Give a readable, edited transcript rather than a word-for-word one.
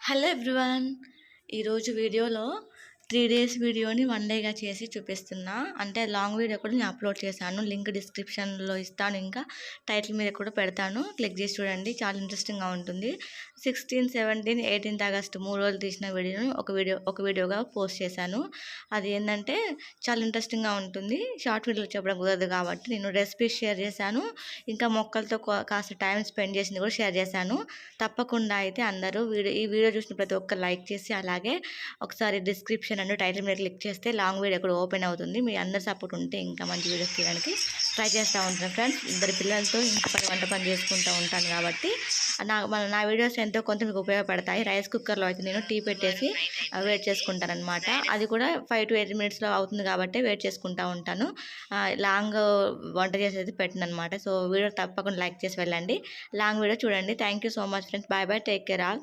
Hello everyone. ఈరోజు వీడియోలో 3 days వీడియోని 1 డేగా చేసి చూపిస్తున్నా. అంటే లాంగ్ వీడియో కూడా నేను అప్లోడ్ చేశాను. లింక్ డిస్క్రిప్షన్లో ఇస్తాను, ఇంకా టైటిల్ మీద కూడా పెడతాను. క్లిక్ చేసి చూడండి, చాలా ఇంట్రెస్టింగ్గా ఉంటుంది. 16, 17, 18 ఆగస్టు 3 రోజులు తీసిన వీడియోని ఒక వీడియోగా పోస్ట్ చేశాను. అది ఏంటంటే చాలా ఇంట్రెస్టింగ్గా ఉంటుంది. షార్ట్ వీడియోలు చెప్పడం కుదరదు కాబట్టి నేను రెసిపీస్ షేర్ చేశాను, ఇంకా మొక్కలతో కాస్త టైం స్పెండ్ చేసింది కూడా షేర్ చేశాను. తప్పకుండా అయితే అందరూ ఈ వీడియో చూసిన ప్రతి ఒక్కరు లైక్ చేసి, అలాగే ఒకసారి డిస్క్రిప్షన్ అండ్ టైటిల్ మీద క్లిక్ చేస్తే లాంగ్ వీడియో కూడా ఓపెన్ అవుతుంది. మీ అందరి సపోర్ట్ ఉంటే ఇంకా మంచి వీడియోస్ తీయడానికి ట్రై చేస్తూ ఉంటాను ఫ్రెండ్స్. ఇద్దరు పిల్లలతో ఇంటి వంట పని చేసుకుంటూ ఉంటాను కాబట్టి నా వీడియోస్ ఎంతో కొంత మీకు ఉపయోగపడతాయి. రైస్ కుక్కర్లో అయితే నేను టీ పెట్టేసి వెయిట్ చేసుకుంటాను అనమాట. అది కూడా 5 to 8 minutesలో అవుతుంది కాబట్టి వెయిట్ చేసుకుంటూ ఉంటాను. లాంగ్ వంట చేసేది పెట్టను అనమాట. సో వీడియో తప్పకుండా లైక్ చేసి వెళ్ళండి, లాంగ్ వీడియో చూడండి. Thank you so much friends. Bye bye, take care all.